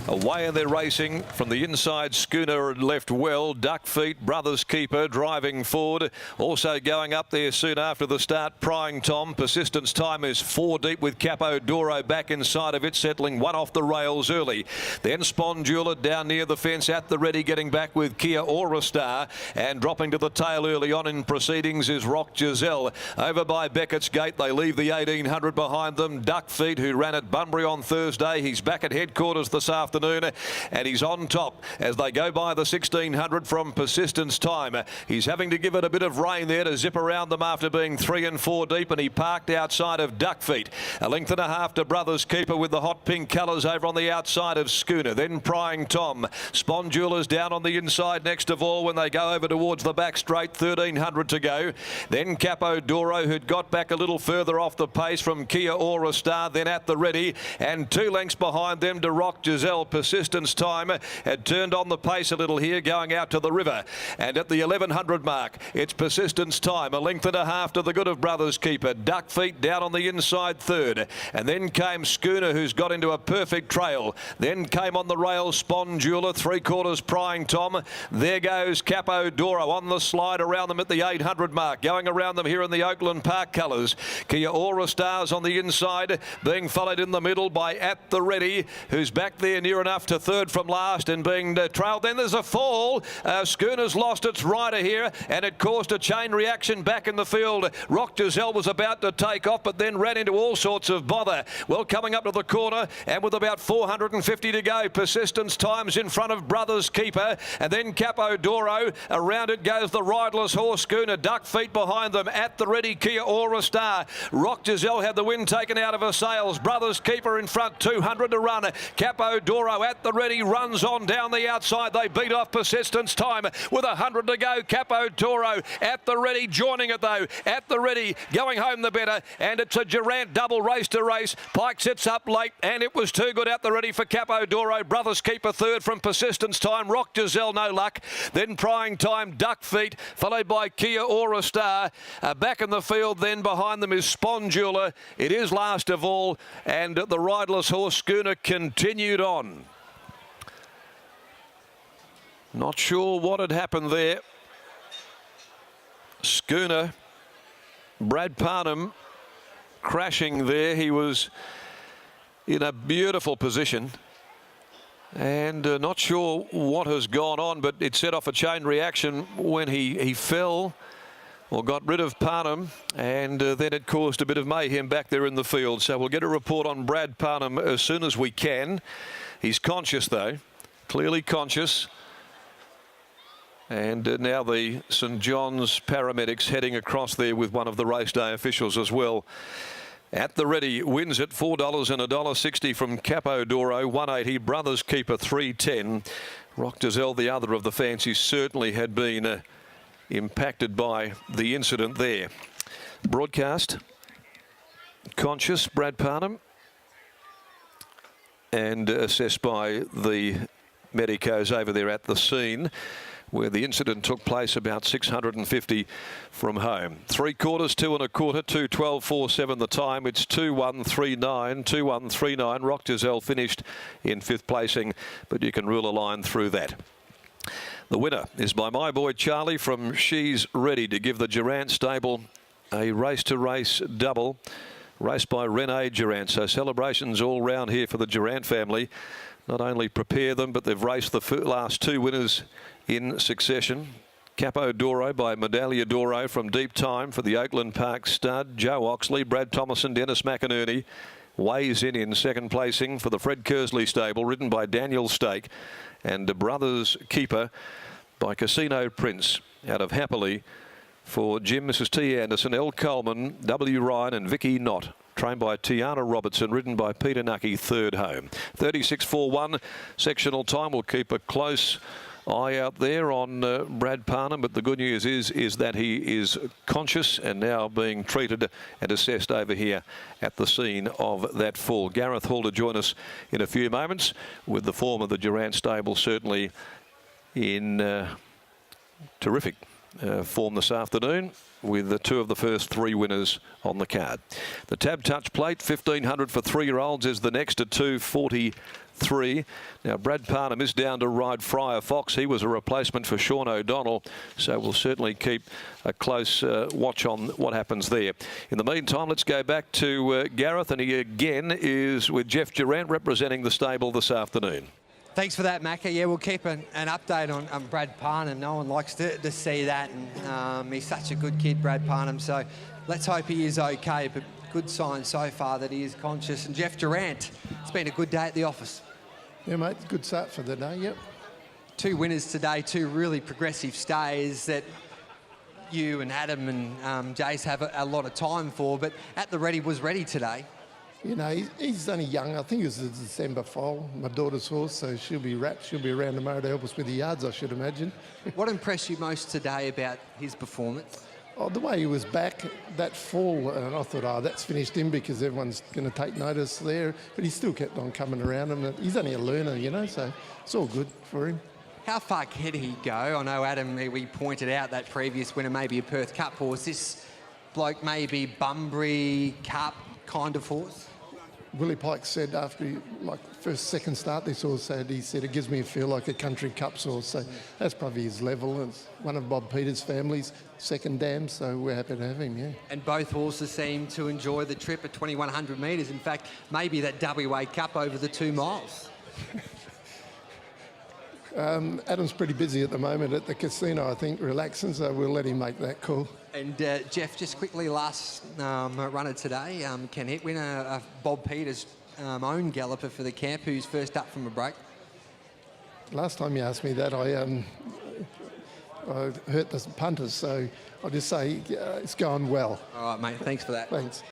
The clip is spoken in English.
Away and they're racing from the inside. Schooner had left well. Duck Feet, Brothers Keeper driving forward. Also going up there soon after the start, Prying Tom. Persistence Time is 4 deep with Capo Doro back inside of it, settling one off the rails early. Then Spondula down near the fence at the ready, getting back with Kia Aura Star, and dropping to the tail early on in proceedings is Rock Giselle. Over by Beckett's Gate, they leave the 1800 behind them. Duck Feet, who ran at Bunbury on Thursday, he's back at headquarters this afternoon, and he's on top as they go by the 1600 from Persistence Time. He's having to give it a bit of rain there to zip around them after being 3 and 4 deep, and he parked outside of Duck Feet. A length and a half to Brothers Keeper with the hot pink colours over on the outside of Schooner. Then Prying Tom. Spondula's down on the inside next of all when they go over towards the back straight, 1300 to go. Then Capo Doro, who'd got back a little further off the pace from Kia Aura Star, then at the ready, and 2 lengths behind them to Rock Giselle. Persistence Time had turned on the pace a little here, going out to the river, and at the 1100 mark it's Persistence Time, a length and a half to the good of Brothers Keeper. Duck Feet down on the inside third, and then came Schooner, who's got into a perfect trail. Then came on the rail Spondula, 3/4 Prying Tom. There goes Capo Doro on the slide around them at the 800 mark, going around them here in the Oakland Park colours. Kia Aura Stars on the inside, being followed in the middle by At the Ready, who's back there near enough to third from last and being trailed. Then there's a fall. Schooner's lost its rider here, and it caused a chain reaction back in the field. Rock Giselle was about to take off, but then ran into all sorts of bother. Well, coming up to the corner, and with about 450 to go, Persistence Time's in front of Brothers Keeper, and then Capo Doro. Around it goes the riderless horse Schooner. Duck Feet behind them. At the ready, Kia Aura Star. Rock Giselle had the wind taken out of her sails. Brothers Keeper in front, 200 to run. Capo Doro at the ready, runs on down the outside. They beat off Persistence Time with 100 to go. Capo Doro at the ready, joining it though. At the ready, going home the better, and it's a Durant double race to race. Pike sits up late, and it was too good at the ready for Capo Doro. Brothers Keeper third from Persistence Time. Rock Giselle, no luck. Then Prying Time, Duck Feet, followed by Kia Aura Star. Back in the field then behind them is Spondula. It is last of all, and the riderless horse Schooner continued on. Not sure what had happened there. Schooner, Brad Parnham crashing there. He was in a beautiful position, and not sure what has gone on, but it set off a chain reaction when he fell or got rid of Parnham, and then it caused a bit of mayhem back there in the field. So we'll get a report on Brad Parnham as soon as we can. He's conscious though, clearly conscious. And now the St John's paramedics heading across there with one of the race day officials as well. At the ready, wins at $4 and $1.60 from Capo Doro, 180. Brothers Keeper, 310. Rock Giselle, the other of the fancies, certainly had been impacted by the incident there. Broadcast, conscious, Brad Parnham, and assessed by the medicos over there at the scene where the incident took place, about 650 from home. 3/4, 2 1/4, 2:12.47 the time. It's 2:139, 2:139. Rock Giselle finished in 5th placing, but you can rule a line through that. The winner is by my boy Charlie from She's Ready to give the Durant stable a race-to-race double, raced by Rene Durant. So celebrations all round here for the Durant family. Not only prepare them, but they've raced the last 2 winners in succession. Capo Doro by Medaglia Doro from Deep Time for the Oakland Park stud. Joe Oxley, Brad Thomason, Dennis McInerney weighs in 2nd placing for the Fred Kersley stable, ridden by Daniel Stake. And the Brothers Keeper by Casino Prince out of Happily for Jim, Mrs. T. Anderson, L. Coleman, W. Ryan and Vicky Knott. Trained by Tiana Robertson, ridden by Peter Nucky, 3rd home. 36.41 sectional time. We'll keep a close eye out there on Brad Parnham, but the good news is that he is conscious and now being treated and assessed over here at the scene of that fall. Gareth Hall to join us in a few moments with the form of the Durant stable certainly in terrific form this afternoon, with the two of the first three winners on the card. The Tab Touch Plate, 1,500 for 3-year-olds, is the next at 2:43. Now, Brad Parnham is down to ride Friar Fox. He was a replacement for Sean O'Donnell, so we'll certainly keep a close watch on what happens there. In the meantime, let's go back to Gareth, and he again is with Jeff Durant representing the stable this afternoon. Thanks for that, Macca. Yeah, we'll keep an update on Brad Parnham. No one likes to see that, and he's such a good kid, Brad Parnham, so let's hope he is okay, but good sign so far that he is conscious. And Jeff Durant, it's been a good day at the office. Yeah, mate, good start for the day, yep. 2 winners today, 2 really progressive stays that you and Adam and Jace have a lot of time for, but At the Ready was ready today. You know, he's only young. I think it was a December foal, my daughter's horse, so she'll be wrapped. She'll be around tomorrow to help us with the yards, I should imagine. What impressed you most today about his performance? Oh, the way he was back, that fall, and I thought, oh, that's finished him because everyone's going to take notice there. But he still kept on coming around, and he's only a learner, you know, so it's all good for him. How far can he go? I know, Adam, we pointed out that previous winner, maybe a Perth Cup horse. This bloke maybe Bunbury Cup kind of horse? Willie Pike said after he, like second start this horse had, he said it gives me a feel like a country cup horse, so that's probably his level. It's one of Bob Peters' family's second dam, so we're happy to have him, yeah. And both horses seem to enjoy the trip at 2,100 metres. In fact, maybe that WA Cup over the 2 miles. Adam's pretty busy at the moment at the casino, I think, relaxing, so we'll let him make that call. And Jeff, just quickly, last runner today, Ken Hitwin, a Bob Peters own galloper for the camp, who's first up from a break. Last time you asked me that, I hurt the punters, so I'll just say it's going well. All right, mate, thanks for that. Thanks.